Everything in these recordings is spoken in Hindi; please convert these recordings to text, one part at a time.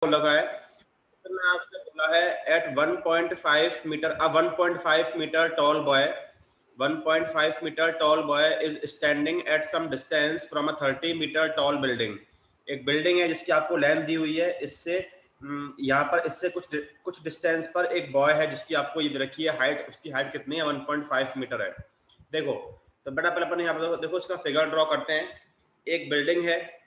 लगा है, मैं आपसे बोला है at 1.5 metre, a 1.5 metre tall boy 1.5 metre tall boy is standing at some distance from a 30 metre tall building. एक बिल्डिंग है जिसकी आपको लेंथ दी हुई है, इससे यहाँ पर इससे कुछ डिस्टेंस पर एक बॉय है जिसकी आपको ये रखी है हाइट, उसकी हाइट कितनी है 1.5 मीटर है। देखो तो बेटा पहले अपन यहाँ पर देखो इसका फिगर ड्रॉ करते हैं। एक बिल्डिंग है,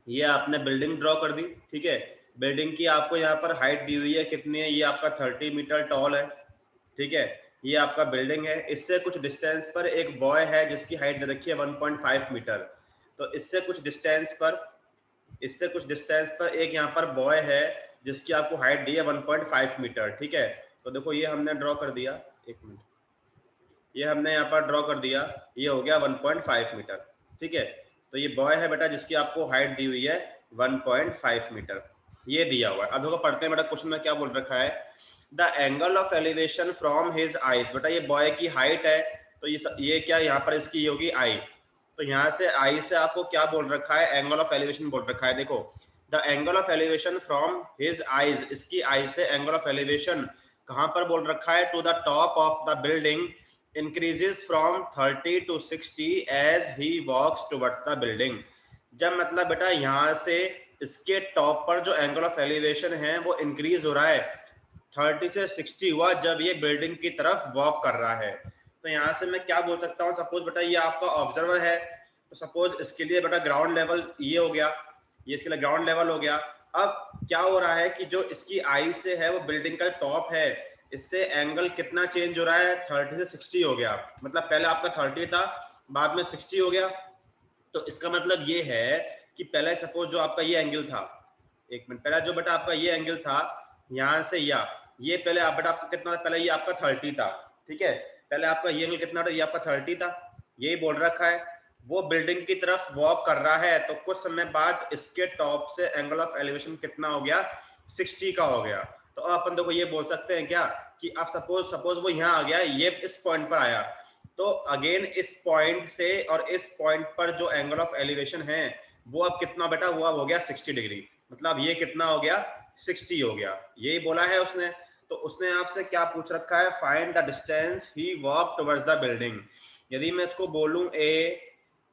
ये आपने बिल्डिंग ड्रॉ कर दी, ठीक है। बिल्डिंग की आपको यहाँ पर हाइट दी हुई है कितनी है, ये आपका 30 मीटर टॉल है, ठीक है। ये आपका बिल्डिंग है, इससे कुछ डिस्टेंस पर एक बॉय है जिसकी हाइट दे रखी है 1.5 मीटर। तो इससे कुछ डिस्टेंस पर एक यहाँ पर बॉय है जिसकी आपको हाइट दी है 1.5 मीटर, ठीक है। तो देखो ये हमने ड्रॉ कर दिया, एक मिनट, ये हमने यहाँ पर ड्रॉ कर दिया, ये हो गया 1.5 मीटर, ठीक है। तो ये बॉय है बेटा जिसकी आपको हाइट दी हुई है 1.5 मीटर, ये दिया हुआ है। अब देखो पढ़ते हैं बेटा, क्वेश्चन में क्या बोल रखा है, the angle of elevation from his eyes. बेटा ये बॉय की हाइट है, तो ये क्या यहाँ पर इसकी ये होगी आई। तो यहाँ से आई से आपको क्या बोल रखा है, एंगल ऑफ एलिवेशन बोल रखा है। देखो the angle of elevation from his eyes, इसकी आई से एंगल ऑफ एलिवेशन कहाँ पर बोल रखा है, to the top of the building increases from 30 to 60 as he walks towards the building। जब मतलब बेटा यहाँ से इसके टॉप पर जो एंगल ऑफ एलिवेशन है वो इंक्रीज हो रहा है, 30 से 60 हुआ जब ये बिल्डिंग की तरफ वॉक कर रहा है। तो यहाँ से मैं क्या बोल सकता हूँ, सपोज बेटा ये आपका ऑब्जर्वर है, तो सपोज इसके लिए बेटा ग्राउंड लेवल ये हो गया, ये इसके लिए ग्राउंड लेवल हो गया। अब क्या हो रहा है कि जो इसकी आई से है वो बिल्डिंग का टॉप है, इससे एंगल कितना चेंज हो रहा है, 30 से 60 हो गया। मतलब पहले आपका 30 था, बाद में 60 हो गया। तो इसका मतलब ये है कि पहले सपोज जो आपका ये एंगल था, एक मिनट, पहले जो बेटा आपका ये एंगल था यहाँ से ये पहले आप बेटा आपका कितना था, पहले ये आपका 30 था, ठीक है। पहले आपका ये एंगल कितना था, ये आपका 30 था, यही बोल रखा है। वो बिल्डिंग की तरफ वॉक कर रहा है, तो कुछ समय बाद इसके टॉप से एंगल ऑफ एलिवेशन कितना हो गया, 60 का हो गया। तो अपन देखो ये बोल सकते हैं क्या कि आप सपोज वो यहाँ आ गया, ये इस पॉइंट पर आया, तो अगेन इस पॉइंट से और इस पॉइंट पर जो एंगल ऑफ एलिवेशन है वो अब कितना बेटा हुआ, हो गया 60 डिग्री। मतलब ये कितना हो गया, 60 हो गया, यही बोला है उसने। तो उसने आपसे क्या पूछ रखा है, find the distance he walk towards the building. यदि मैं इसको बोलूं ए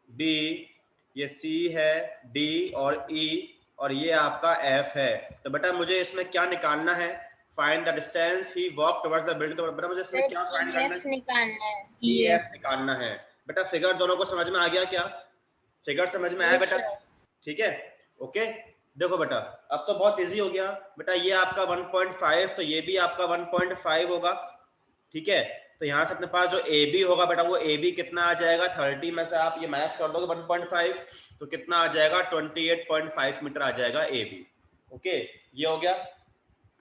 बी, ये सी है, डी और ई, और ये आपका एफ है, तो बेटा मुझे इसमें क्या निकालना है, find the distance he walk towards the building. तो बेटा मुझे इसमें क्या फाइंड करना है, निकालना है, ई एफ निकालना है। बेटा फिगर दोनों को समझ में आ गया क्या, फिगर समझ में आया बेटा, ठीक है, ओके। देखो बेटा अब तो बहुत इजी हो गया बेटा, ये आपका 1.5, तो ये भी आपका 1.5 होगा, ठीक है। तो यहाँ से अपने पास जो ए बी होगा बेटा, वो ए बी कितना आ जाएगा, 30 में से आप ये माइनस कर दोगे 1.5, तो कितना आ जाएगा, 28.5 मीटर आ जाएगा ए बी, ओके। ये हो गया।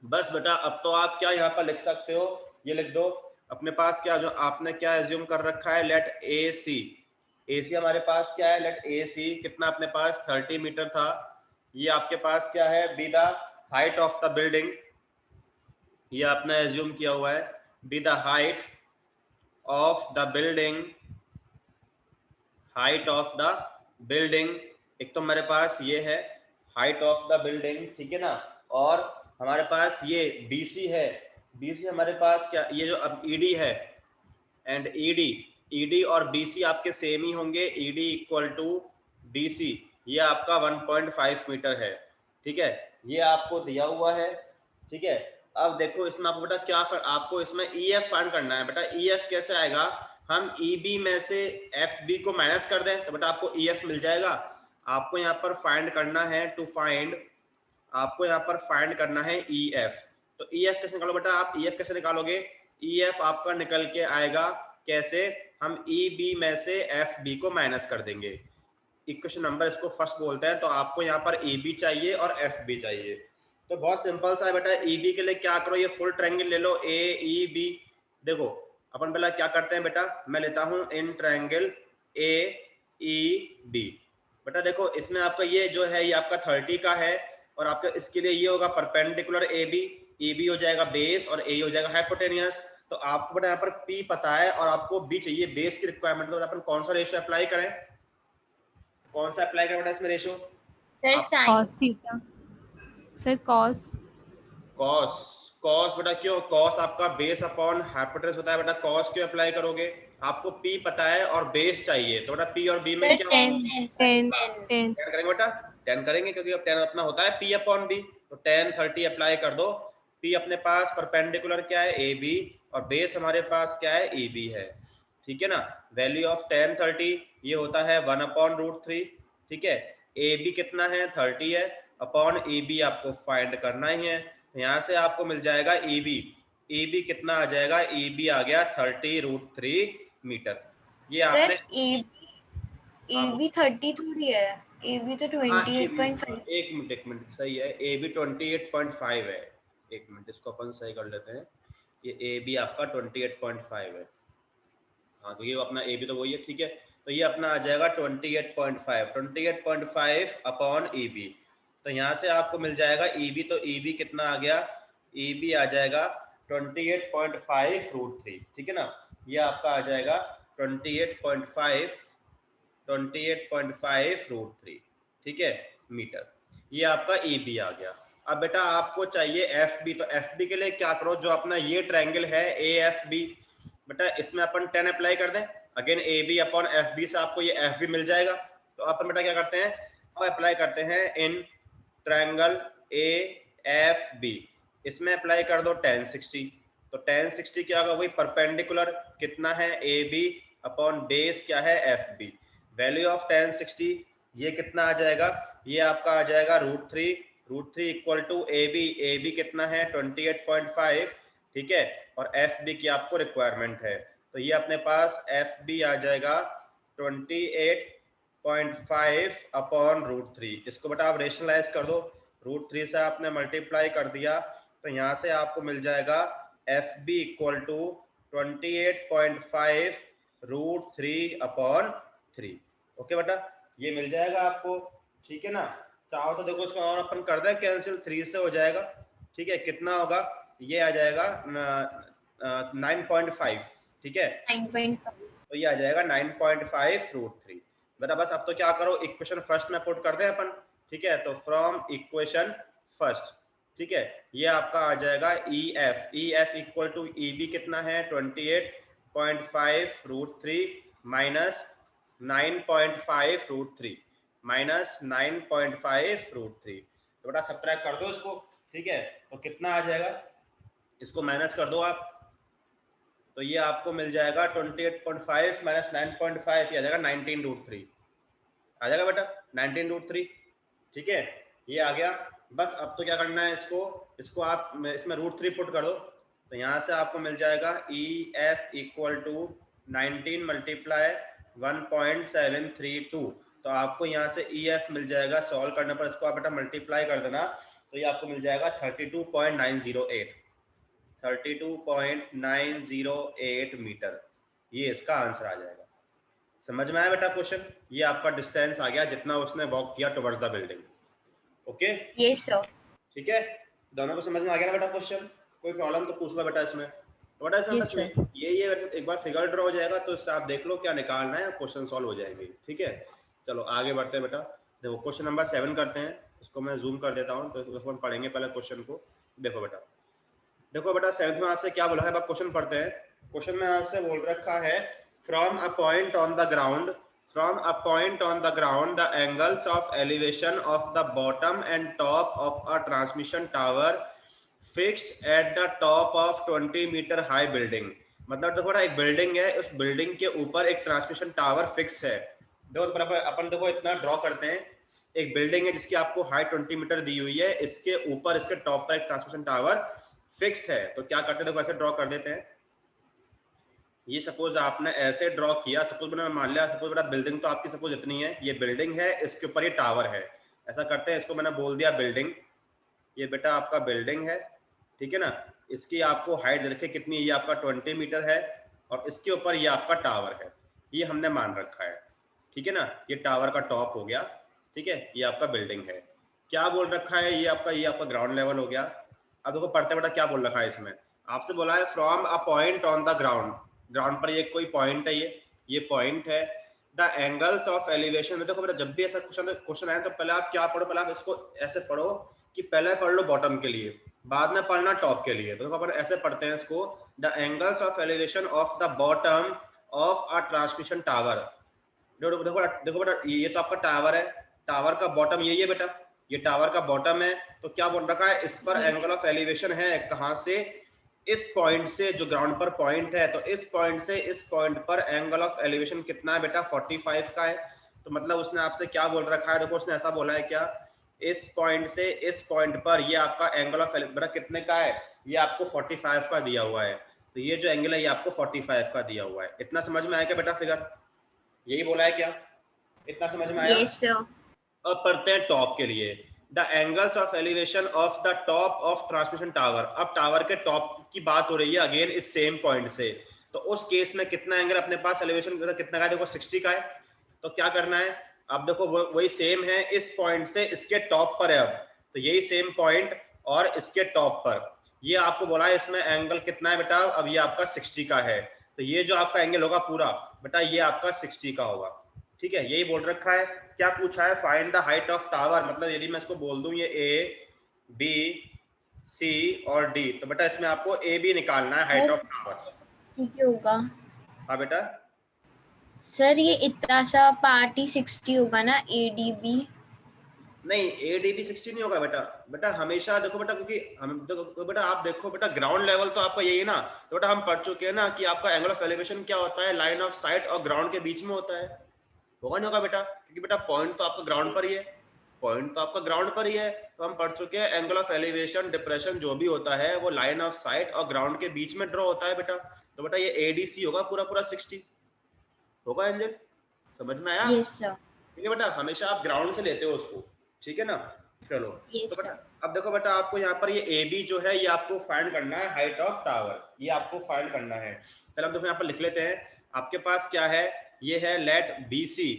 बस बेटा अब तो आप क्या यहाँ पर लिख सकते हो, ये लिख दो अपने पास, क्या जो आपने क्या एज्यूम कर रखा है, लेट ए सी हमारे पास क्या है, लेट ए सी कितना अपने पास 30 मीटर था। ये आपके पास क्या है, be the height of the building, ये आपने एज्यूम किया हुआ है, be the height of the building, height of the building. एक तो मेरे पास ये है हाइट ऑफ द बिल्डिंग, ठीक है ना, और हमारे पास ये BC है, BC हमारे पास क्या, ये जो अब ED है एंड ED और BC आपके सेम ही होंगे, ED इक्वल टू BC, ये आपका 1.5 मीटर है, ठीक है। ये आपको दिया हुआ है, ठीक है। अब देखो इसमें आपको बेटा क्या आपको इसमें EF फाइंड करना है। बेटा EF कैसे आएगा, हम EB में से FB को माइनस कर दें तो बेटा आपको EF मिल जाएगा। आपको यहाँ पर फाइंड करना है, आपको यहाँ पर फाइंड करना है EF। तो EF कैसे निकालो बेटा, आप EF कैसे निकालोगे, EF आपका निकल के आएगा कैसे, हम EB में से FB को माइनस कर देंगे, इक्वेशन नंबर इसको फर्स्ट बोलते हैं। तो आपको यहाँ पर EB चाहिए और FB चाहिए, तो बहुत सिंपल सा है बेटा। EB के लिए क्या करो, ये फुल ट्रायंगल ले लो AEB। देखो अपन पहले क्या करते हैं बेटा, मैं लेता हूँ इन ट्रायंगल AEB। बेटा देखो इसमें आपका ये जो है ये आपका 30 का है, और आपका इसके लिए ये होगा परपेंडिकुलर AB हो जाएगा बेस और A हो जाएगा हाइपोटेनियस। तो आपको बेटा यहाँ पर P पता है और आपको B चाहिए बेस की रिक्वायरमेंट, तो अपन कौन सा रेशियो अप्लाई करें, कौन सा अप्लाई करें बेटा इसमें ratio, sir sine, cos theta, sir cos. Cos, cos बेटा क्यों, कॉस आपका बेस अपॉन हाइपोटेनस होता है बेटा, कॉस क्यों अप्लाई करोगे, आपको पी पता है और बेस चाहिए, तो बेटा पी और बी में सर क्या होगा, 10 सर टेन 10। टेन। 10 करेंगे बेटा, 10 करेंगे क्योंकि अब 10 अपना होता है पी अपॉन बी, तो 10 30 अप्लाई कर दो। पी अपने पास परपेंडिकुलर क्या है, ए बी, और बेस हमारे पास क्या है, ए बी है, ठीक है ना। वैल्यू ऑफ 10 30 ये होता है 1 अपॉन रूट 3, ठीक है। ए बी कितना है, 30 है, अपॉन ए बी आपको फाइंड करना ही है, तो यहाँ से आपको मिल जाएगा ए बी, ए बी कितना आ जाएगा, ए बी आ गया 30√3 मीटर। ये सर आपने ए बी 30 थोड़ी है, ए बी तो हाँ 28.5। एक मिनट सही है, ए बी 28.5 है, एक मिनट इसको अपन सही कर लेते हैं, ये ए बी आपका 28.5 है, हाँ तो ये अपना ए बी तो वही है, ठीक है। तो ये अपना आ जाएगा 28.5 अपॉन ए बी, तो यहाँ से आपको मिल जाएगा ई बी, तो ई बी कितना आ गया, ई बी आ जाएगा 28.5√3, ठीक है ना। ये आपका आ जाएगा 28.5√3, ठीक है, मीटर। ये आपका ई बी आ गया। अब बेटा आपको चाहिए एफ बी, तो एफ बी के लिए क्या करो, जो अपना ये ट्रायंगल है ए एफ बी, बेटा इसमें अपन 10 अप्लाई कर दें, again A B upon F B से आपको ये एफ बी मिल जाएगा। तो अपन बेटा क्या करते हैं, अब अप्लाई करते हैं in triangle A F B, इसमें अप्लाई कर दो 1060, तो 1060 क्या होगा, वही परपेंडिकुलर कितना है ए बी अपॉन बेस क्या है एफ बी, वैल्यू ऑफ 1060 ये कितना आ जाएगा, ये आपका आ जाएगा √3 इक्वल टू ए बी कितना है 28.5, ठीक है, और एफ बी की आपको रिक्वायरमेंट है, तो ये अपने पास एफ बी आ जाएगा 28.5 अपॉन √3, इसको बेटा आप रेशनलाइज कर दो, √3 से आपने मल्टीप्लाई कर दिया, तो यहाँ से आपको मिल जाएगा F B equal to 28.5√3 upon 3, okay बेटा ये मिल जाएगा आपको, ठीक है ना। चाहो तो देखो इसको और अपन कर दें कैंसिल, 3 से हो जाएगा, ठीक है, कितना होगा, ये आ जाएगा 9.5, ठीक है, 9.5। तो ये आ जाएगा 9.5√3 बेटा। बस अब तो क्या करो, इक्वेशन फर्स्ट में पुट कर दे अपन, ठीक है, तो फ्रॉम इक्वेशन फर्स्ट, ठीक है, ये आपका आ जाएगा E F equal to E B कितना है 28.5√3 माइनस 9.5√3 माइनस 9.5√3, तो बेटा सब्ट्रैक्ट कर दो इसको, ठीक है, तो कितना आ जाएगा, इसको माइनस कर दो आप, तो ये आपको मिल जाएगा 28.5 माइनस 9.5, ये आ जाएगा 19√3, आ जाएगा बेटा 19√3, ठीक है, ये आ गया। बस अब तो क्या करना है, इसको आप इसमें √3 पुट कर दो, तो यहाँ से आपको मिल जाएगा E F equal to 19 multiply 1.732, तो आपको यहाँ से ई एफ मिल जाएगा, सॉल्व करने पर इसको आप बेटा मल्टीप्लाई कर देना, तो ये आपको मिल जाएगा 32.908 मीटर, ये इसका आंसर आ जाएगा। समझ में आया बेटा क्वेश्चन, ये आपका डिस्टेंस आ गया जितना उसने वॉक किया towards the building, okay yes sir. ठीक है, दोनों को समझ में आ गया ना बेटा क्वेश्चन, कोई प्रॉब्लम तो पूछ लो बेटा इसमें, तो बेटा इसमें Yes, बस sir. ये एक बार फिगर ड्रॉ हो जाएगा, तो इससे आप देख लो क्या निकालना है, क्वेश्चन सॉल्व हो जाएंगे, ठीक है। चलो आगे बढ़ते हैं बेटा, देखो क्वेश्चन नंबर 7 करते हैं, इसको मैं जूम कर देता हूँ, तो हम पढ़ेंगे पहले क्वेश्चन को। देखो बेटा 7th में आपसे क्या बोला है, क्वेश्चन पढ़ते हैं। क्वेश्चन में आपसे बोल रखा है from a point on the ground, the angles of elevation of the bottom and top of a transmission tower fixed at the top of 20 meter high building। मतलब देखो ना, एक बिल्डिंग है, उस बिल्डिंग के ऊपर एक ट्रांसमिशन टावर फिक्स है। देखो अपन देखो इतना ड्रॉ करते हैं, एक बिल्डिंग है जिसकी आपको हाइट 20 मीटर दी हुई है, इसके ऊपर इसके टॉप पर एक ट्रांसमिशन टावर फिक्स है, तो क्या करते हैं, देखो ऐसे ड्रॉ कर देते हैं। ये सपोज आपने ऐसे ड्रॉ किया, सपोज मैंने मान लिया, सपोज बेटा बिल्डिंग तो आपकी सपोज इतनी है, ये बिल्डिंग है, इसके ऊपर ये टावर है, ऐसा करते हैं, इसको मैंने बोल दिया बिल्डिंग, ये बेटा आपका बिल्डिंग है, ठीक है ना, इसकी आपको हाइट रखे कितनी, ये आपका 20 मीटर है, और इसके ऊपर ये आपका टावर है, ये हमने मान रखा है, ठीक है ना, ये टावर का टॉप हो गया, ठीक है, ये आपका बिल्डिंग है। क्या बोल रखा है, ये आपका ग्राउंड लेवल हो गया। अब देखो पढ़ते बेटा क्या बोल रखा है इसमें, आपसे बोला है from a point on the ground, ground पर ये कोई पॉइंट है, ये पॉइंट है, द एंगल्स ऑफ एलिवेशन में। देखो बेटा जब भी ऐसा क्वेश्चन आए तो पहले आप क्या पढ़ो, पहले आप इसको ऐसे पढ़ो कि पहले पढ़ लो बॉटम के लिए, बाद में पढ़ना टॉप के लिए। तो अपन ऐसे पढ़ते हैं इसको, the angles of elevation of the bottom of a transmission tower. देखो देखो देखो बेटा, ये तो आपका टावर है, टावर का बॉटम यही है बेटा, ये टावर का बॉटम है। तो क्या बोल रखा है, इस पर एंगल ऑफ एलिवेशन है कहाँ से, इस पॉइंट से, जो ग्राउंड पर पॉइंट है, तो इस पॉइंट से इस पॉइंट पर एंगल ऑफ एलिवेशन कितना है बेटा, 45 का है। तो मतलब उसने आपसे क्या बोल रखा है, देखो उसने ऐसा बोला है क्या, इस पॉइंट से इस पॉइंट पर ये आपका एंगल ऑफ बेटा कितने का है, ये आपको 45 का दिया हुआ है। तो ये जो एंगल है ये आपको 45 का दिया हुआ है। इतना समझ में आया क्या बेटा फिगर, यही बोला है क्या, इतना समझ में आया। Yes sir. अब पढ़ते हैं टॉप के लिए, the angles of elevation of the top of transmission tower. अब टावर के टॉप की बात हो रही है अगेन इस सेम पॉइंट से, तो उस केस में कितना एंगल अपने पास एलिवेशन कितना का है, देखो 60 का है। तो क्या करना है, अब देखो वही सेम है, इस पॉइंट से इसके टॉप पर है, अब तो यही सेम पॉइंट और इसके टॉप पर ये आपको बोला है इसमें एंगल कितना है बेटा, अब ये आपका 60 का है। तो ये जो आपका एंगल होगा पूरा बेटा ये आपका 60 का होगा, ठीक है, यही बोल रखा है। क्या पूछा है, find the height of tower, मतलब यदि मैं इसको बोल दूं ये ए बी सी और डी, तो बेटा इसमें आपको ए बी निकालना है हाइट ऑफ टावर। ठीक होगा हाँ बेटा, सर, ये इतना सा पार्ट ही 60 होगा ना, ADB। नहीं ए डी बी 60 नहीं होगा बेटा, बेटा हमेशा देखो बेटा, क्योंकि हम तो बेटा आप देखो बेटा ग्राउंड लेवल तो आपका यही है ना, तो बेटा हम पढ़ चुके हैं ना कि आपका एंगल ऑफ एलिवेशन क्या होता है, लाइन ऑफ साइट और ग्राउंड के बीच में होता है, होगा नहीं होगा बेटा, क्योंकि बेटा पॉइंट तो आपका ग्राउंड पर ही है, पॉइंट तो आपका ग्राउंड पर ही है। तो हम पढ़ चुके हैं एंगल ऑफ एलिवेशन डिप्रेशन जो भी होता है वो लाइन ऑफ साइट और ग्राउंड के बीच में ड्रॉ होता है बेटा। तो बेटा ये एडीसी होगा पूरा पूरा 60 होगा एंजल, समझ में आया। Yes sir. ठीक है बेटा, हमेशा आप ग्राउंड से लेते हो उसको, ठीक है ना। चलो तो यस बेटा सर। अब देखो बेटा, आपको यहाँ पर ये ए बी जो है ये आपको फाइंड करना है हाइट ऑफ टावर, ये आपको फाइंड करना है। चलो हम देखो यहाँ पर लिख लेते हैं, आपके पास क्या है, ये है let B C,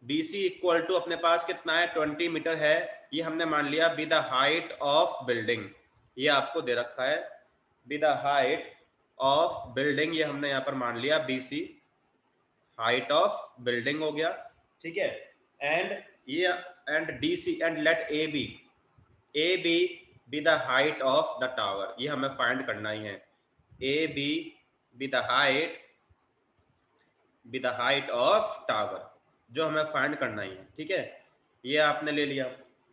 B C equal to अपने पास कितना है 20 मीटर है, ये हमने मान लिया be the height of building, ये आपको दे रखा है be the height of building, ये हमने यहाँ पर मान लिया B C height of building हो गया, ठीक है। एंड ये and D C and let A B be the height of the tower, ये हमें फाइंड करना ही है, A B be the height of tower, जो हमें फाइंड करना ही है, ठीक है। ये आपने ले लिया,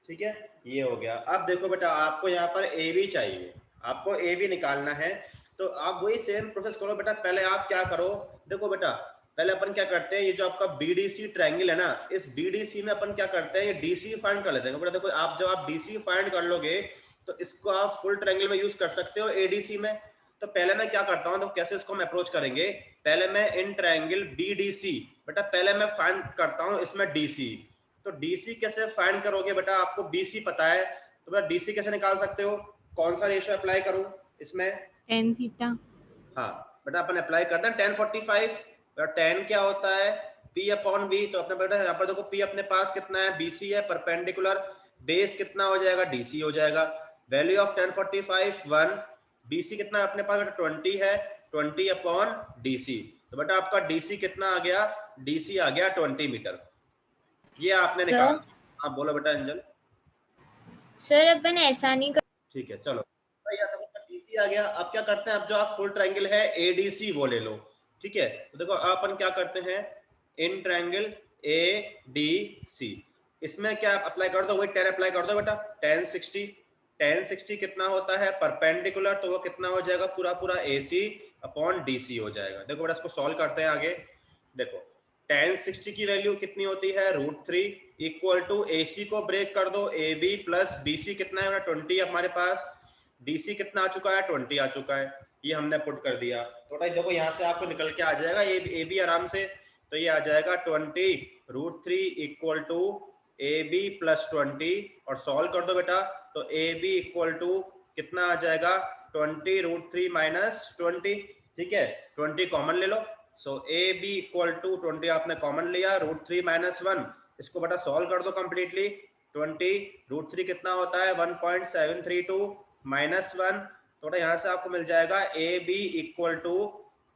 ठीक है, ये हो गया। अब देखो बेटा आपको यहाँ पर ए बी चाहिए, आपको ए बी निकालना है, तो आप वही सेम प्रोसेस करो बेटा। पहले आप क्या करो, देखो बेटा पहले अपन क्या करते हैं, ये जो आपका बीडीसी ट्रायंगल है ना, इस बीडीसी में अपन क्या करते हैं, ये डीसी फाइंड कर लेते हैं बेटा। देखो आप जब आप डीसी फाइंड कर लोगे तो इसको आप फुल ट्रायंगल में यूज कर सकते हो एडीसी में। तो पहले मैं क्या करता हूँ, तो कैसे इसको हम अप्रोच करेंगे, पहले मैं इन ट्रायंगल बीडीसी बेटा पहले मैं फाइंड करता हूँ इसमें डीसी। तो डीसी कैसे फाइंड करोगे बेटा, आपको बीसी पता है, तो बेटा डीसी कैसे निकाल सकते हो, कौन सा रेशियो अप्लाई करूं इसमें, tan थीटा। हाँ बेटा अपन अप्लाई करते हैं 1045। टेन क्या होता है, P अपॉन बी, तो अपने बेटा यहाँ पर देखो P अपने पास कितना है, BC है, परपेंडिकुलर बेस कितना हो जाएगा, DC हो जाएगा। वैल्यू ऑफ 1045 1, BC कितना है अपने पास बेटा 20 है, 20 अपॉन DC, तो बेटा आपका DC कितना आ गया, DC आ गया 20 मीटर, ये आपने सर निकाला। आप बोलो बेटा अंजल। सर अपन ऐसा नहीं कर। ठीक है चलो, डीसी आ गया। अब क्या करते हैं, अब जो आप फुल ट्रायंगल है एडीसी वो ले लो, ठीक है। तो देखो अपन क्या करते हैं, इन ट्रायंगल एडीसी, इसमें क्या अप्लाई कर दो, वही 10 अप्लाई कर दो बेटा, 1060, 1060 कितना होता है परपेंडिकुलर, तो वो कितना हो जाएगा पूरा पूरा AC अपॉन DC हो जाएगा। देखो बेटा इसको सॉल्व करते हैं आगे, देखो 1060 की वैल्यू कितनी होती है √3 इक्वल टू AC को ब्रेक कर दो, AB प्लस BC कितना है 20 हमारे पास, DC कितना आ चुका है 20 आ चुका है, ये हमने पुट कर दिया। थोड़ा देखो यहाँ से आपको निकल के आ जाएगा AB आराम से, तो ये आ जाएगा 20 √3 इक्वल टू AB प्लस 20, और सॉल्व कर दो बेटा, तो AB इक्वल टू कितना आ जाएगा 20 √3 माइनस 20, ठीक है 20 कॉमन ले लो, सो AB इक्वल टू 20 आपने कॉमन लिया, √3 माइनस 1, इसको बेटा सॉल्व कर दो कंप्लीटली, 20 √3 कितना होता है 1.732 माइनस 1, तो यहाँ से आपको मिल जाएगा AB इक्वल टू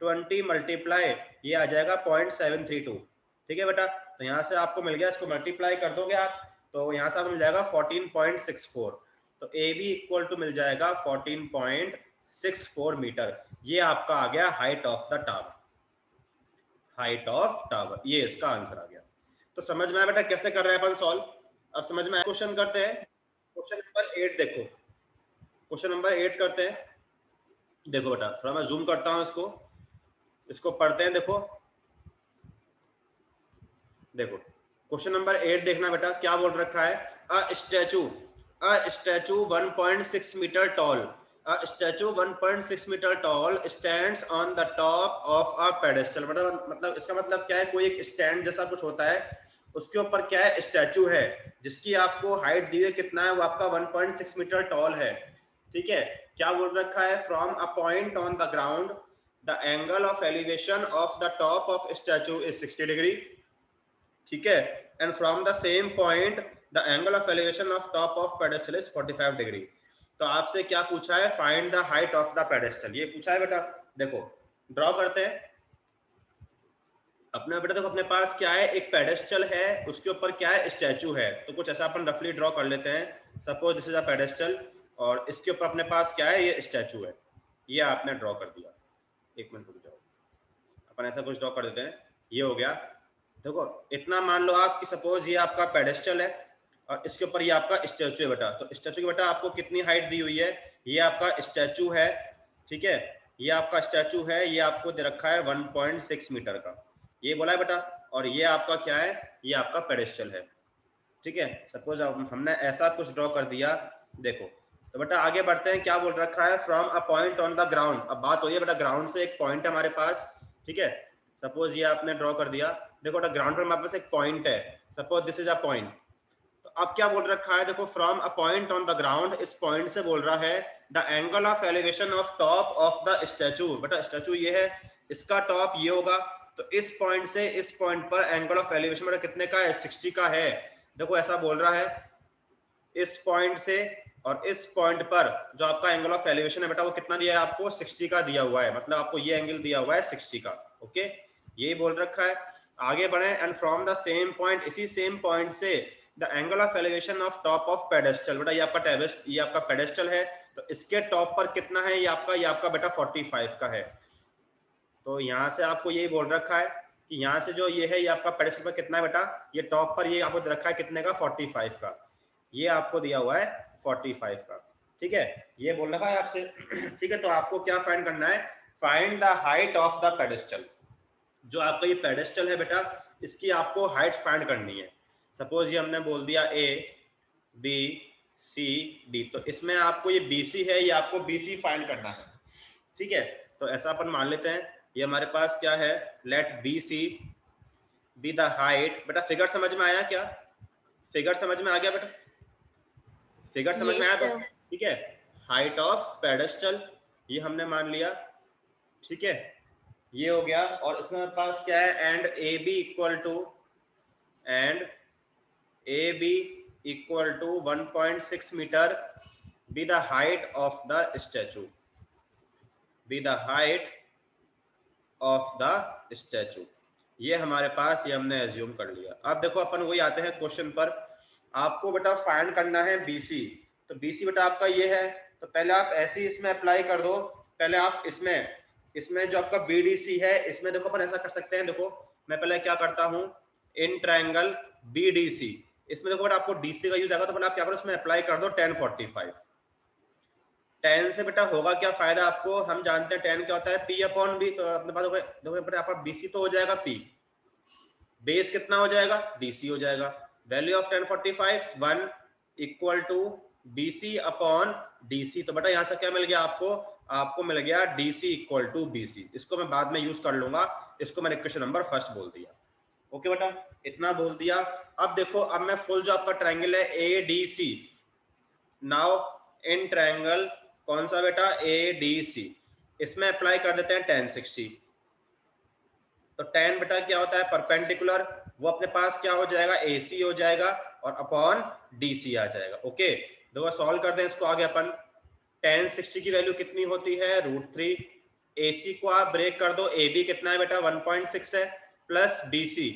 20 मल्टीप्लाई, ये आ जाएगा 0.732, ठीक है बेटा। तो यहाँ से आपको मिल गया, इसको मल्टीप्लाई कर दोगे आप, तो यहाँ से आपको मिल जाएगा 14.64, तो ए बी इक्वल टू मिल जाएगा 14.64 मीटर। ये आपका आ गया height of the tower, height of tower, ये इसका आंसर आ गया। तो समझ में आया बेटा कैसे कर रहे हैं अपन सॉल्व? अब समझ में आया। क्वेश्चन करते हैं, क्वेश्चन नंबर 8 देखो, क्वेश्चन नंबर 8 करते हैं। देखो बेटा थोड़ा मैं जूम करता हूं इसको, इसको पढ़ते हैं। देखो देखो क्वेश्चन नंबर 8 देखना बेटा, क्या बोल रखा है? A statue 1.6 metre tall, a statue 1.6 metre tall stands on the top of a pedestal. मतलब इसका मतलब क्या है? कोई एक स्टैंड जैसा कुछ होता है, उसके ऊपर क्या है? स्टैचू है, जिसकी आपको हाइट दी है कितना है? वो आपका 1.6 मीटर टॉल है। ठीक है, क्या बोल रखा है? From a point on the ground the angle of elevation of the top of statute is 60 degree. ठीक है, and from the same point the angle of elevation of top of pedestal is 45 degree. तो आपसे क्या पूछा है? Find the height of the pedestal, ये पूछा है बेटा। देखो ड्रॉ करते हैं अपना बेटा। देखो अपने पास क्या है? एक पेडेस्टल है, उसके ऊपर क्या है? स्टैचू है। तो कुछ ऐसा अपन रफली ड्रॉ कर लेते हैं। Suppose this is a pedestal और इसके ऊपर अपने पास क्या है? ये स्टैचू है। ये आपने ड्रॉ कर दिया। एक मिनट रुक जाओ, अपन ऐसा कुछ ड्रॉ कर देते हैं। ये हो गया। देखो इतना मान लो आप कि सपोज ये आपका पेडेस्टल है और इसके ऊपर ये आपका स्टैचू है बेटा। तो स्टैचू की बेटा आपको कितनी हाइट दी हुई है? ये आपका स्टैचू है, ठीक है, ये आपका स्टैचू है, ये आपको दे रखा है 1.6 मीटर का, ये बोला है बेटा। और ये आपका क्या है? ये आपका पेडेस्टल है। ठीक है, सपोज हमने ऐसा कुछ ड्रॉ कर दिया। देखो तो बेटा आगे बढ़ते हैं। क्या बोल रखा है? From a point on the ground. अब बात हो रही है बेटा ग्राउंड से एक पॉइंट है हमारे पास। ठीक है, सपोज ये आपने ड्रॉ कर दिया। देखो बेटा ग्राउंड पर हमारे पास एक पॉइंट है, suppose this is a point. तो अब क्या बोल रखा है? देखो from a point on the ground, इस पॉइंट से बोल रहा है the angle of elevation of top of the statue. बेटा स्टैचू ये है, इसका टॉप ये होगा। तो इस पॉइंट से इस पॉइंट पर एंगल ऑफ एलिवेशन बेटा कितने का है? 60 का है। देखो ऐसा बोल रहा है, इस पॉइंट से और इस पॉइंट पर जो आपका एंगल ऑफ एलिवेशन है बेटा वो कितना दिया है आपको? 60 का दिया हुआ है। मतलब आपको ये एंगल दिया हुआ है 60 का। ओके, ये बोल रखा है। आगे बढ़े, and from the same point, इसी सेम पॉइंट से the angle of elevation of top of pedestal. बेटा ये आपका पेडेस्टल है, तो इसके टॉप पर कितना है? ये आपका बेटा 45 का है। तो यहाँ से आपको यही बोल रखा है कि यहाँ से जो ये है ये आपका पेडेस्टल पर कितना है बेटा? ये टॉप पर ये आपको रखा है कितने का? 45 का। ये आपको दिया हुआ है 45 का। ठीक है, ये बोल रखा है आपसे। ठीक है, तो आपको क्या फाइंड करना है? Find the height of the pedestal. जो आपका ये पेडेस्टल है बेटा, इसकी आपको हाइट फाइंड करनी है। सपोज ये हमने बोल दिया ए बी सी डी, तो इसमें आपको ये बी सी है, ये आपको बी सी फाइंड करना है। ठीक है, तो ऐसा अपन मान लेते हैं ये हमारे पास क्या है? Let B C be the height. बेटा फिगर समझ में आया क्या? फिगर समझ में आ गया बेटा? फिगर समझ में यस आया? तो सर। ठीक है, हाइट ऑफ पेडेस्टल ये हमने मान लिया। ठीक है, ये हो गया। और इसमें हमारे पास क्या है? And A B equal to, and A B equal to 1.6 metre be the height of the statue, be the height of the statue. ये हमारे पास, ये हमने एज्यूम कर लिया। अब देखो अपन वही आते हैं क्वेश्चन पर। आपको बेटा फाइंड करना है बीसी। तो बीसी बेटा आपका ये है, तो पहले आप ऐसे ही इसमें अप्लाई कर दो। पहले आप इसमें जो आपका बीडीसी है, इसमें देखो अपन ऐसा कर सकते हैं। देखो मैं पहले क्या करता हूँ, इन ट्रायंगल बीडीसी, इसमें देखो बेटा आपको डीसी का यूज आएगा। तो पहले आप क्या करो, इसमें अप्लाई कर दो 1045। 10 से बेटा होगा क्या फायदा आपको? हम जानते हैं 10 क्या होता है? P upon B. तो अपने पास देखो बेटा यहाँ पर बीसी तो हो जाएगा पी, बेस कितना हो जाएगा? डीसी हो जाएगा। Value of 1045 1 equal to B C upon D C. तो बेटा यहाँ से क्या मिल गया आपको? आपको मिल गया डीसी इक्वल टू बीसी। इसको मैं बाद में यूज कर लूंगा, इसको मैंने क्वेश्चन नंबर फर्स्ट बोल दिया। ओके बेटा, इतना बोल दिया। अब देखो, अब मैं फुल जो आपका ट्रायंगल है A D C, now in triangle कौन सा बेटा? ए डी सी, इसमें अप्लाई कर देते हैं 1060। तो 10 बेटा क्या होता है? परपेंडिकुलर। वो अपने पास क्या हो जाएगा? AC हो जाएगा और अपॉन DC आ जाएगा। ओके, देखो सॉल्व कर दें इसको आगे अपन। 1060 की वैल्यू कितनी होती है? √3। AC को आप ब्रेक कर दो, AB कितना है बेटा? 1.6 है, प्लस BC।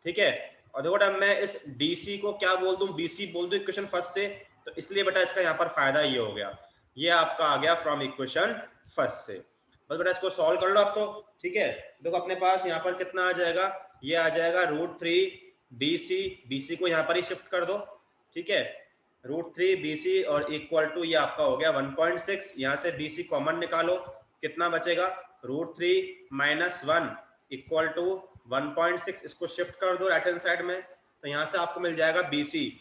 ठीक है, और देखो मैं इस DC को क्या बोल दूं? BC बोल दूं इक्वेशन फर्स्ट से। तो इसलिए बेटा इसका यहाँ पर फायदा ये हो गया, ये आपका आ गया फ्रॉम इक्वेशन फर्स्ट से। बस बेटा इसको सॉल्व कर लो आप तो, ठीक है। देखो अपने पास यहाँ पर कितना आ जाएगा, ये आ जाएगा √3 BC को यहाँ पर ही शिफ्ट कर दो, ठीक है। √3 BC और इक्वल टू ये आपका हो गया 1.6, यहाँ से BC कॉमन निकालो, कितना बचेगा, √3 - 1 इक्वल टू 1.6, इसको शिफ्ट कर दो राइट हैंड साइड में, तो यहाँ से आपको मिल जाएगा BC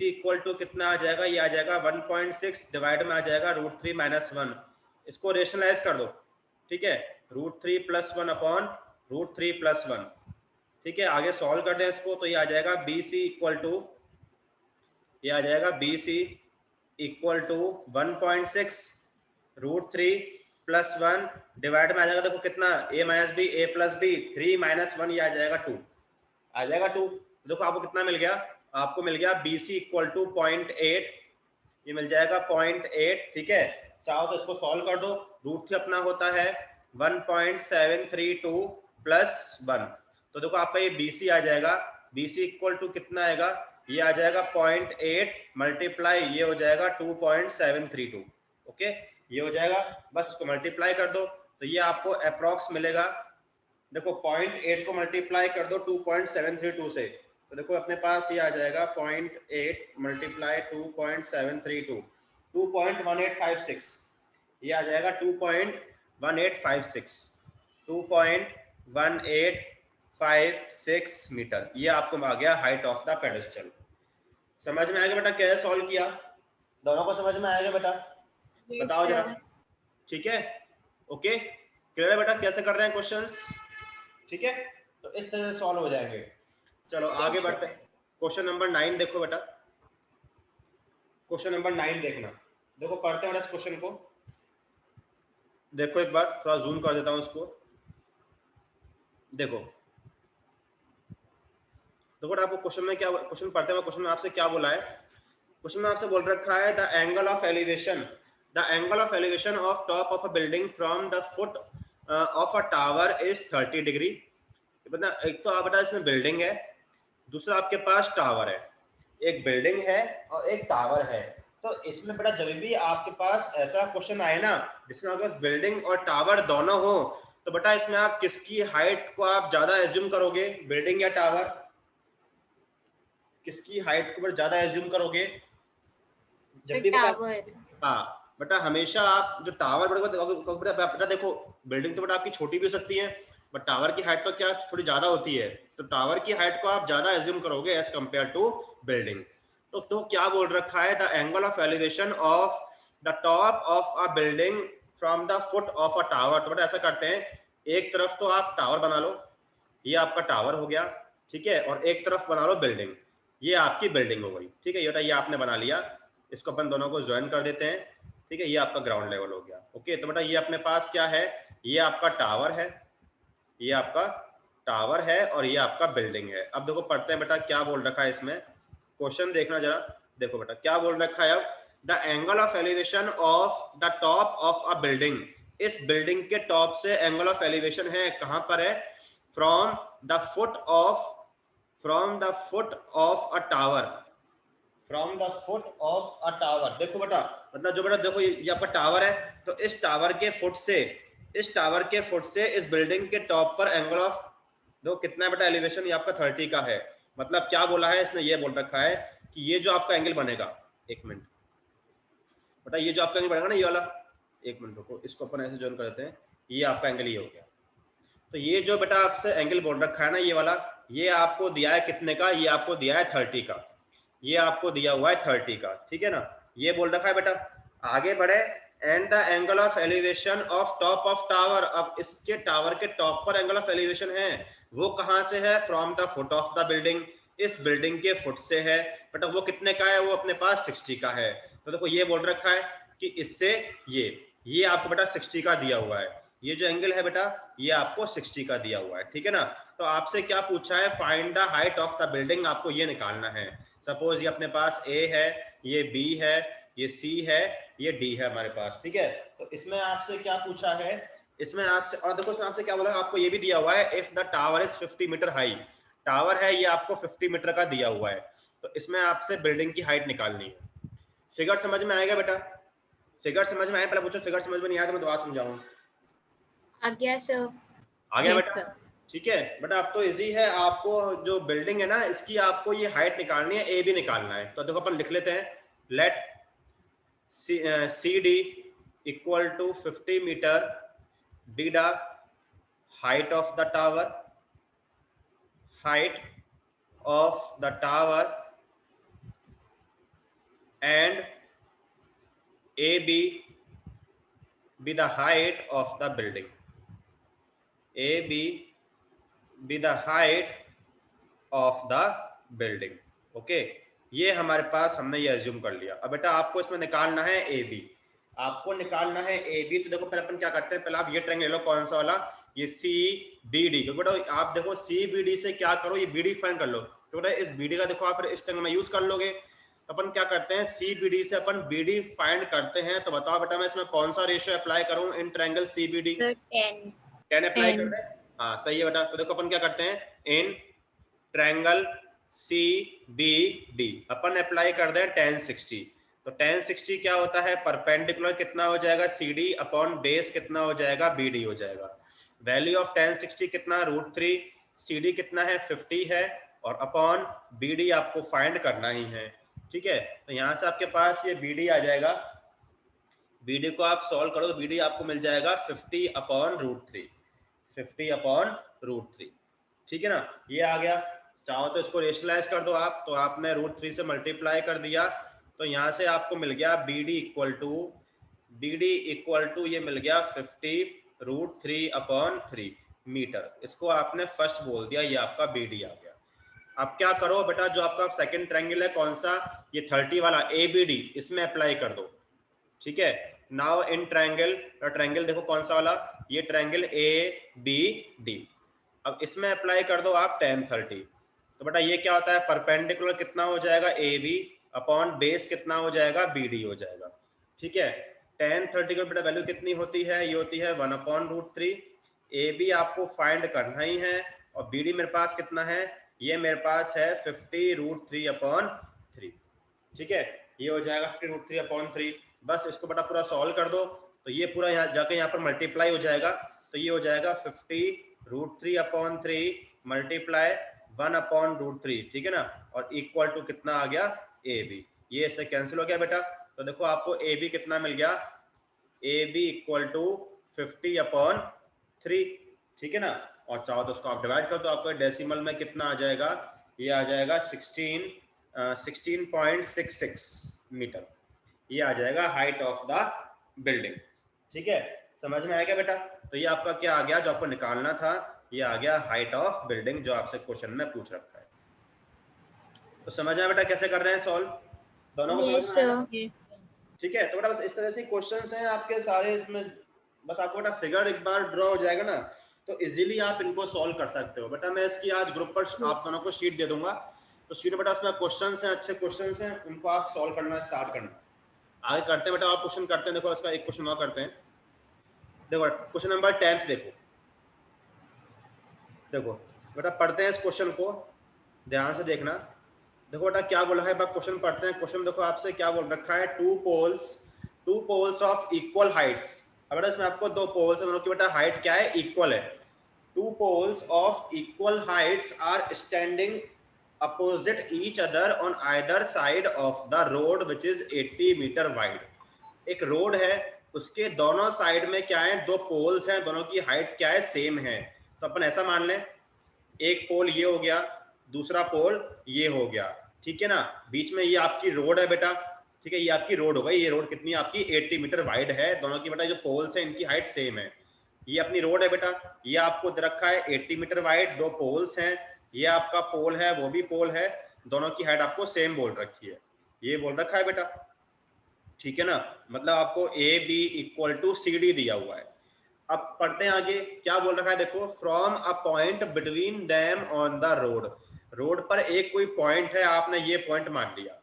इक्वल टू कितना आ जाएगा, ये आ जाएगा 1.6 डिवाइड में आ जाएगा √3 - 1, इसको रेशनलाइज कर दो, ठीक है, √3 + 1 अपॉन √3 + 1, ठीक है। आगे सॉल्व कर दें इसको, तो ये आ जाएगा BC इक्वल टू, ये आ जाएगा BC इक्वल टू 1.6 √3 + 1 डिवाइड में आ जाएगा, देखो कितना a - b a + b 3 - 1, ये आ जाएगा 2, आ जाएगा 2। देखो आपको कितना मिल गया, आपको मिल गया BC इक्वल टू 0.8, ये मिल जाएगा 0.8, ठीक है। चाहो तो इसको सॉल्व कर दो, √3 अपना होता है 1.732 + 1, तो देखो आपका ये BC आ जाएगा, BC इक्वल टू कितना आएगा, ये आ जाएगा 0.8 मल्टीप्लाई ये हो जाएगा 2.732, ओके, ये हो जाएगा, बस इसको मल्टीप्लाई कर दो, तो ये आपको अप्रॉक्स मिलेगा। देखो 0.8 को मल्टीप्लाई कर दो 2.732 से, तो देखो अपने पास ये आ जाएगा 0.8 मल्टीप्लाई 2.732 2.1856, ये आ जाएगा 2.1856 2.1856 मीटर, ये आपको आ गया हाइट ऑफ द पेडेस्टल। समझ में आएगा बेटा कैसे सॉल्व किया, दोनों को समझ में आएगा बेटा, बताओ जरा, ठीक है, ओके, क्लियर है बेटा कैसे कर रहे हैं क्वेश्चंस, ठीक है। तो इस तरह से सॉल्व हो जाएंगे। चलो आगे बढ़ते हैं, क्वेश्चन नंबर 9 देखो बेटा, क्वेश्चन नंबर 9 देखना, देखो पढ़ते हैं इस क्वेश्चन को, देखो एक बार थोड़ा जूम कर देता हूं इसको, देखो आपको क्वेश्चन में क्या, क्वेश्चन पढ़ते हैं, क्वेश्चन में आपसे क्या बोला है, क्वेश्चन में आपसे बोल रखा है the angle of elevation of top of a building from the foot of a tower is 30 degree. एक तो आप बेटा इसमें बिल्डिंग है, दूसरा आपके पास टावर है, एक बिल्डिंग है और एक टावर है, तो इसमें बेटा जब भी आपके पास ऐसा क्वेश्चन आए ना जिसमें आपके पास बिल्डिंग और टावर दोनों हो, तो बेटा इसमें आप किसकी हाइट को आप ज्यादा एज्यूम करोगे, बिल्डिंग या टावर, किसकी हाइट को ज्यादा एज्यूम करोगे, जब भी बेटा, हाँ बेटा हमेशा आप जो टावर बेटा देखो बिल्डिंग तो बेटा आपकी छोटी भी हो सकती है, बट टावर की हाइट तो क्या थोड़ी ज्यादा होती है, तो टावर की हाइट को आप ज्यादा एज्यूम करोगे एज कंपेयर टू बिल्डिंग। तो क्या बोल रखा है, the angle of elevation of the top of a building from the foot of a tower. तो बेटा ऐसा करते हैं, एक तरफ तो आप टावर बना लो, ये आपका टावर हो गया, ठीक है, और एक तरफ बना लो बिल्डिंग, ये आपकी बिल्डिंग हो गई, ठीक है, ये आपने बना लिया, इसको अपन दोनों को ज्वाइन कर देते हैं, ठीक है, ये आपका ग्राउंड लेवल हो गया, ओके। तो बेटा ये अपने पास क्या है, ये आपका टावर है, ये आपका टावर है और ये आपका बिल्डिंग है। अब देखो पढ़ते हैं बेटा क्या बोल रखा है इसमें, क्वेश्चन देखना जरा, देखो बेटा क्या बोल रखा है, अब the angle of elevation of the top of a building, इस बिल्डिंग के टॉप से एंगल ऑफ एलिवेशन है, कहां पर है, from the foot of a tower, from the foot of a tower. देखो बेटा मतलब जो बेटा देखो ये आपका टावर है, तो इस टावर के फुट से इस बिल्डिंग के टॉप पर एंगल ऑफ, देखो कितना है बेटा एलिवेशन, ये आपका 30 का है, मतलब क्या बोला है इसने, ये बोल रखा है कि ये जो आपका एंगल बनेगा, एक मिनट बेटा, ये जो आपका एंगल बनेगा ना ये वाला, एक मिनट रुको, इसको अपन ऐसे ज्वाइन कर देते हैं, ये आपका एंगल ये हो गया। तो ये जो बेटा आपसे एंगल बोल रखा है ना ये वाला, ये आपको दिया है कितने का, ये आपको दिया है 30 का, ये आपको दिया हुआ है 30 का, ठीक है ना, ये बोल रखा है बेटा। आगे बढ़े, and the angle of elevation of top of tower, अब इसके टावर के टॉप पर एंगल ऑफ एलिवेशन है, वो कहां से है, from the foot of the building, इस बिल्डिंग के फुट से है, बेटा वो कितने का है, वो अपने पास 60 का है। तो देखो ये बोल रखा है कि इससे ये आपको बेटा 60 का दिया हुआ है, ये जो एंगल है बेटा ये आपको 60 का दिया हुआ है, ठीक है ना। तो आपसे क्या पूछा है, find the height of the building, आपको ये निकालना है। सपोज ये अपने पास A है, ये B है, ये C है, ये D है हमारे पास, ठीक है। तो इसमें आपसे क्या पूछा है, इसमें आपसे, और देखो इसमें आपसे क्या बोला, आपको ये भी दिया हुआ है, if the tower is 50 metre high, tower है ये आपको 50 मीटर का दिया हुआ है, तो इसमें आपसे बिल्डिंग की हाइट निकालनी है। फिगर समझ में आएगा बेटा? फिगर समझ में आया? पहले पूछो, फिगर समझ में नहीं आया तो मैं दोबारा समझाऊं। आ गया सर। आ गया Yes, बेटा? sir. ठीक है बेटा, अब तो इजी है। आपको जो बिल्डिंग है ना, इसकी आपको ये हाइट निकालनी है, ए बी निकालना है। तो देखो अपन लिख लेते हैं, let C D equal to 50 metre be the height of the tower, height of the tower, and AB be the height of the building. AB be the height of the building. Okay, ये हमारे पास हमने ये एज्यूम कर लिया। अब बेटा आपको इसमें निकालना है AB, आपको निकालना है AB। तो देखो पहले अपन क्या करते हैं, पहले आप ये ट्रायंगल ले लो, कौन सा वाला, ये CBD। क्योंकि बेटा आप देखो CBD से क्या करो, ये BD फाइंड कर लो। तो बेटा इस BD का देखो आप फिर इस ट्रायंगल में यूज कर लोगे। तो अपन क्या करते हैं, CBD से अपन BD फाइंड करते हैं। तो बताओ बेटा मैं इसमें कौन सा रेशियो अप्लाई करूं इन ट्रायंगल CBD? 10 अप्लाई कर दे। हाँ सही है बेटा। तो देखो अपन क्या करते हैं, in triangle CBD upon apply कर दें 1060। तो 1060 क्या होता है, परपेंडिकुलर कितना हो जाएगा, CD अपॉन बेस कितना हो जाएगा, BD हो जाएगा। वैल्यू ऑफ 1060 कितना, √3, CD कितना है 50 है, और अपॉन BD आपको फाइंड करना ही है। ठीक है, तो यहाँ से आपके पास ये BD आ जाएगा। BD को आप सॉल्व करो तो BD आपको मिल जाएगा 50 अपॉन √3, 50 अपॉन √3। ठीक है ना, ये आ गया। चाहो तो इसको रेशनलाइज कर दो आप, तो आपने √3 से मल्टीप्लाई कर दिया, तो यहाँ से आपको मिल गया BD इक्वल टू ये मिल गया 50 √3 अपॉन 3 मीटर। इसको आपने फर्स्ट बोल दिया, ये आपका BD आ गया। अब क्या करो बेटा, जो आपका सेकंड ट्रायंगल है कौन सा, ये 30 वाला ABD, इसमें अप्लाई कर दो। ठीक है, नाउ इन ट्रायंगल, ट्रायंगल देखो कौन सा वाला, ये ट्रायंगल ABD। अब इसमें अप्लाई कर दो आप 1030। तो बेटा ये क्या होता है, परपेंडिकुलर कितना हो जाएगा, AB अपॉन बेस कितना हो जाएगा, BD हो जाएगा। ठीक है, 1030 का बेटा वैल्यू कितनी होती है, ये होती है 1 अपॉन √3। AB आपको फाइंड करना ही है, और BD मेरे पास कितना है, ये मेरे पास है 50 √3 अपॉन 3। ठीक है, ये हो जाएगा 50 √3 अपॉन 3। बस इसको बेटा पूरा सॉल्व कर दो, तो ये पूरा यहाँ जाके यहाँ पर मल्टीप्लाई हो जाएगा। तो ये हो जाएगा 50 √3 अपॉन 3 मल्टीप्लाई 1 अपॉन √3। ठीक है ना, और इक्वल टू कितना आ गया, AB। ये इससे कैंसिल हो गया बेटा। तो देखो आपको AB कितना मिल गया, AB इक्वल टू 50 अपॉन 3। ठीक है ना, और चाहो तो उसको आप डिवाइड कर दो, आपको डेसिमल में कितना आ जाएगा, ये आ जाएगा 16.66 मीटर। ये आ जाएगा हाइट ऑफ द बिल्डिंग। ठीक है, समझ में आएगा बेटा? तो ये आपका क्या आ गया, जो आपको निकालना था, ये आ गया हाइट ऑफ बिल्डिंग, जो आपसे क्वेश्चन में पूछ रखा है। तो समझ आया बेटा कैसे कर रहे हैं सॉल्व, दोनों को Yes, समझ में आया? Yes. ठीक है, तो बेटा बस इस तरह से क्वेश्चंस हैं आपके सारे, इसमें बस आपको बेटा फिगर एक बार ड्रॉ हो जाएगा ना, तो इजीली आप इनको सॉल्व कर सकते हो। बेटा मैं इसकी आज ग्रुप पर आप दोनों को शीट दे दूंगा, तो शीट बेटा उसमें क्वेश्चंस हैं, अच्छे क्वेश्चंस हैं, उनको आप सॉल्व करना स्टार्ट करना। आगे करते हैं बेटा, आप क्वेश्चन करते हैं। देखो इसका एक क्वेश्चन और करते हैं। देखो क्वेश्चन नंबर 10 देखो बेटा पढ़ते हैं इस क्वेश्चन को, ध्यान से देखना। देखो बेटा क्या बोला है, क्वेश्चन पढ़ते हैं। क्वेश्चन देखो आपसे क्या बोल रखा है, two poles of equal heights. अब बेटा इसमें आपको दो पोल्स हैं, दोनों की बेटा हाइट क्या है, इक्वल है। Two poles of equal heights are standing opposite each other on either side of the road which is 80 metre wide. एक रोड है, उसके दोनों साइड में क्या है, दो पोल्स हैं, दोनों की हाइट क्या है, सेम है। तो अपन ऐसा मान लें, एक पोल ये हो गया, दूसरा पोल ये हो गया। ठीक है ना, बीच में ये आपकी रोड है बेटा। ठीक है, ये आपकी रोड हो गई। ये रोड कितनी आपकी 80 मीटर वाइड है। दोनों की बेटा जो पोल्स हैं इनकी हाइट सेम है। ये अपनी रोड है बेटा, ये आपको दे रखा है 80 मीटर वाइड, दो पोल्स हैं, ये आपका पोल है, वो भी पोल है, दोनों की हाइट आपको सेम बोल रखी है, ये बोल रखा है बेटा। ठीक है ना, मतलब आपको AB इक्वल टू CD दिया हुआ है। अब पढ़ते हैं आगे क्या बोल रखा है। देखो, from a point between them on the road. Road पर एक कोई पॉइंट है, आपने ये पॉइंट मान लिया,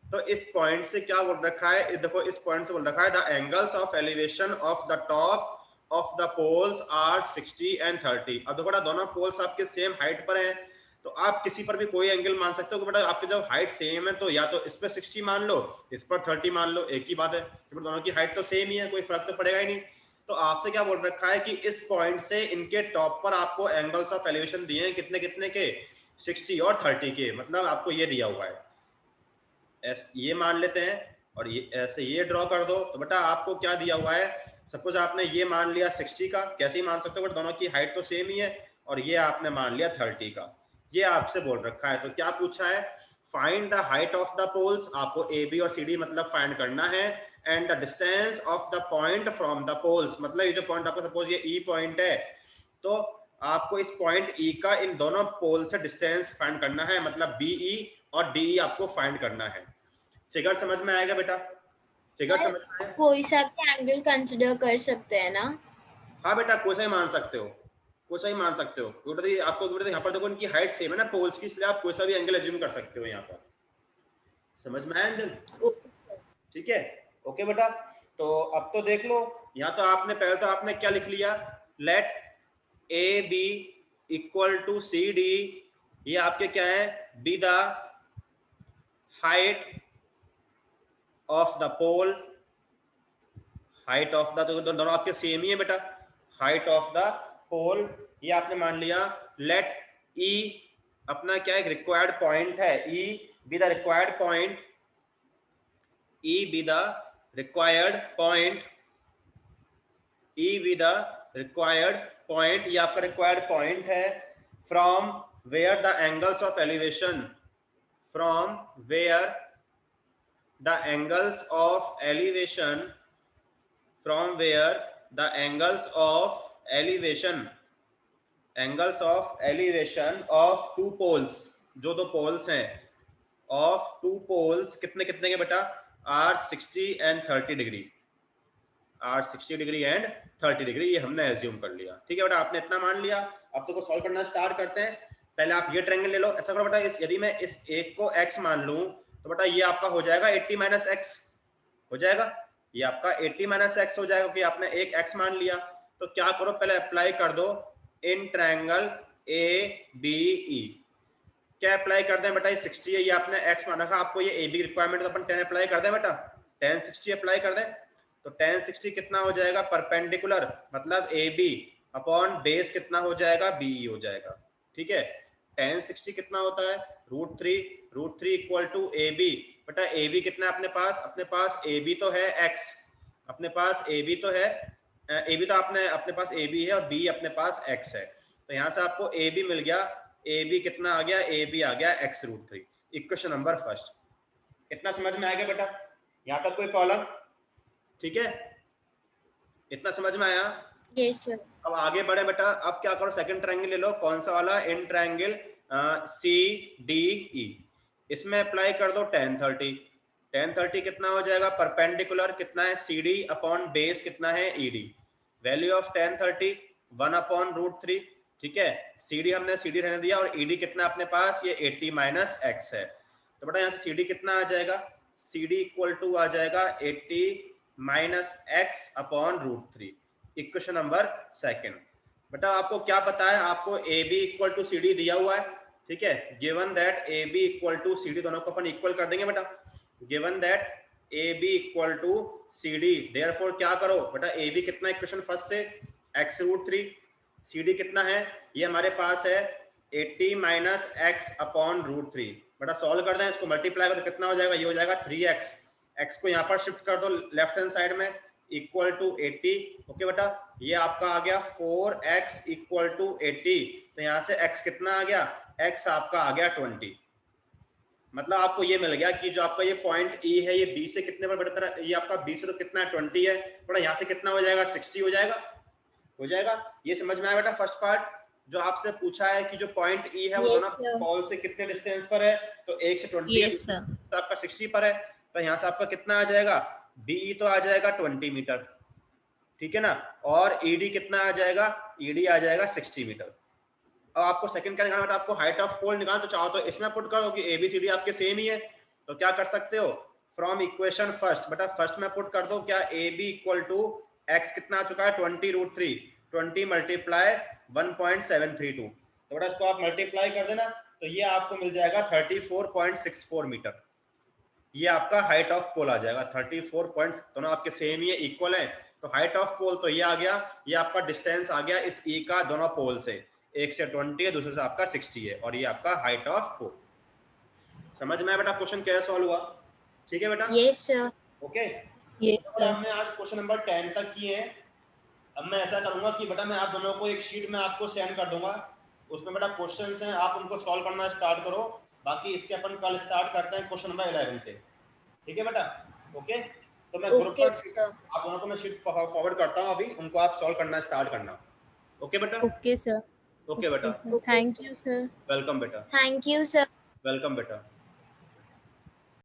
तो इस पॉइंट से क्या बोल रखा है, देखो इस पॉइंट से बोल रखा है the angles of elevation of the top of the poles are 60 and 30। अब देखो दोनों पोल्स आपके सेम हाइट पर हैं, तो आप किसी पर भी कोई एंगल मान सकते हो कि बेटा आपके जब हाइट सेम है तो या तो इस पर 60 मान लो, इस पर 30 मान लो, एक ही बात है, दोनों की हाइट तो सेम ही है, कोई फर्क तो पड़ेगा ही नहीं। तो आपसे क्या बोल रखा है कि इस पॉइंट से इनके टॉप पर आपको एंगल्स ऑफ एलिवेशन दिए हैं, कितने कितने के, 60 और 30 के, मतलब आपको ये दिया हुआ है, ये मान लेते हैं और ये ऐसे ये ड्रॉ कर दो। तो बेटा आपको क्या दिया हुआ है, सपोज आपने ये मान लिया 60 का, कैसे ही मान सकते हो, बट दोनों की हाइट तो सेम ही है, और ये आपने मान लिया 30 का, ये आपसे बोल रखा है। तो क्या पूछा है, find the height of the poles, आपको ए बी और सी डी मतलब फाइंड करना है, and the distance of the point from the poles, मतलब ये जो पॉइंट आपको सपोज ये ई पॉइंट है, तो आपको इस पॉइंट ई का इन दोनों पोल से डिस्टेंस फाइंड करना है, मतलब बीई और डीई आपको फाइंड करना है। फिगर समझ में आएगा बेटा, फिगर समझ में आया? कोई सा भी एंगल कंसिडर कर सकते हैं ना? हाँ बेटा कोई सा ही मान सकते हो, कोई सा ही मान सकते हो, क्योंकि आपको यहाँ पर देखो इनकी हाइट सेम है ना पोल्स की, इसलिए आप कोई सा भी एंगल एज्यूम कर सकते हो यहाँ पर। समझ में आया अंजन? ठीक है, ओके बेटा। तो अब तो देख लो, यहाँ तो आपने पहले तो आपने क्या लिख लिया, let A B equal to C D, ये आपके क्या है, be the height of the pole, height of the, तो दोनों आपके सेम ही है बेटा, हाइट ऑफ द पोल, ये आपने मान लिया। लेट ई अपना क्या है, रिक्वायर्ड पॉइंट है, E be the required point, E be the required point, E be the required point, ये आपका रिक्वायर्ड पॉइंट है, from where the angles of elevation, from where the angles of elevation, from where the angles of elevation, angles of elevation of two poles, जो दो poles हैं, of two poles कितने कितने के बेटा, are 60 and 30 degree, are 60 degree and 30 degree, ये हमने एज्यूम कर लिया। ठीक है बेटा, आपने इतना मान लिया। अब तो को सॉल्व करना स्टार्ट करते हैं। पहले आप ये ट्रायंगल ले लो, ऐसा करो बेटा, इस यदि मैं इस एक को x मान लूं तो बेटा ये आपका हो जाएगा 80 माइनस एक्स, हो जाएगा ये आपका 80 माइनस एक्स हो जाएगा, क्योंकि आपने एक x मान लिया। तो क्या करो, पहले अप्लाई कर दो इन ट्रायंगल ए बी ई, क्या अप्लाई कर दें बेटा, ये 60 है, ये आपने x माना था, आपको ये ए बी रिक्वायरमेंट, तो अपन 10 अप्लाई कर दें बेटा, 10 60 अप्लाई कर दें। तो 10 60 कितना हो जाएगा, परपेंडिकुलर, मतलब ए बी अपॉन बेस कितना हो जाएगा, बी हो जाएगा। ठीक है, 10 60 कितना होता है, √3 इक्वल टू ए बी, बेटा ए बी कितना है अपने पास ए बी तो है x, अपने पास ए बी तो है, ए बी तो अपने पास ए बी है और बी अपने पास x है, तो यहाँ से आपको ए बी मिल गया, ए बी कितना आ गया, ए बी आ गया x √3, इक्वेशन नंबर फर्स्ट। इतना समझ में आ गया बेटा, यहाँ तक कोई प्रॉब्लम? ठीक है, इतना समझ में आया? Yes sir. अब आगे बढ़े बेटा, अब क्या करो, सेकंड ट्रायंगल ले लो, कौन सा वाला, in triangle C D E, इसमें अप्लाई कर दो 10 30, 10 30 कितना हो जाएगा, परपेंडिकुलर कितना है, सी डी अपॉन बेस कितना है, E D, value of 10 30 1 upon √3। ठीक है, सी डी हमने सी डी रहने दिया, और ई डी कितना अपने पास, ये 80 माइनस एक्स है। तो बेटा यहाँ सी डी कितना आ जाएगा, सी डी इक्वल टू आ जाएगा 80 minus x upon √3, equation number second. बेटा आपको क्या पता है, आपको A B equal to C D दिया हुआ है। ठीक है, given that A B equal to C D, दोनों को अपन इक्वल कर देंगे बेटा, given that A B equal to C D, therefore क्या करो बेटा, ए बी कितना इक्वेशन फर्स्ट से, x √3, सी डी कितना है, ये हमारे पास है 80 माइनस एक्स अपॉन √3। बेटा सॉल्व कर दें, इसको मल्टीप्लाई कर तो कितना हो जाएगा, ये हो जाएगा 3x, x को यहाँ पर शिफ्ट कर दो लेफ्ट हैंड साइड में, इक्वल टू 80। ओके बेटा, ये आपका आ गया 4x इक्वल टू 80, तो यहाँ से x कितना आ गया, x आपका आ गया 20। मतलब आपको ये मिल गया कि जो आपका ये पॉइंट E है, ये B से कितने पर बेटा, ये आपका B से तो कितना है 20 है, बेटा यहाँ से कितना हो जाएगा, 60 हो जाएगा, हो जाएगा। ये समझ में आया बेटा फर्स्ट पार्ट, जो आपसे पूछा है कि जो पॉइंट E है वो दोनों पॉल से कितने डिस्टेंस पर है, तो 1 से 20 है, तो आपका 60 पर है, तो यहाँ से आपका कितना आ जाएगा, BE तो आ जाएगा 20 मीटर, ठीक है ना, और ED कितना आ जाएगा, ED आ जाएगा 60 मीटर। अब आपको सेकंड क्या निकालना है, आपको हाइट ऑफ पोल निकालना, तो चाहो तो इसमें पुट करो कि ABCD आपके सेम ही है, तो क्या कर सकते हो, फ्रॉम इक्वेशन फर्स्ट, बेटा फर्स्ट में पुट कर दो क्या, AB इक्वल टू x कितना आ चुका है 20 √3, 20 मल्टीप्लाई 1.732, तो बेटा इसको आप मल्टीप्लाई कर देना, तो ये आपको मिल जाएगा 34.64 मीटर। ये आपका हाइट ऑफ पोल आ जाएगा 34 दोनों आपके सेम ही है, इक्वल है। तो हाइट ऑफ पोल तो ये आ गया, ये आपका डिस्टेंस आ गया इस ई का दोनों पोल से, एक से 20 है, दूसरे से आपका 60 है, और ये आपका हाइट ऑफ पोल। समझ में आया बेटा क्वेश्चन कैसे सॉल्व हुआ? ठीक है बेटा? Yes sir. ओके। यस तो सर। हमने आज क्वेश्चन नंबर 10 तक किए हैं। अब मैं ऐसा करूंगा कि बेटा मैं आप दोनों को एक शीट में आपको सेंड कर दूंगा, उसमें बेटा क्वेश्चंस हैं, आप उनको सॉल्व करना स्टार्ट करो। बाकी इसके अपन कल स्टार्ट करते हैं क्वेश्चन नंबर 11 से। ठीक है बेटा? ओके। तो मैं ग्रुप ओके पर सर। आप दोनों को मैं शीट फॉरवर्ड करता हूँ, अभी उनको आप सॉल्व करना स्टार्ट करना। ओके बेटा? Okay sir. ओके बेटा, थैंक यू सर। वेलकम बेटा, थैंक यू सर। वेलकम बेटा।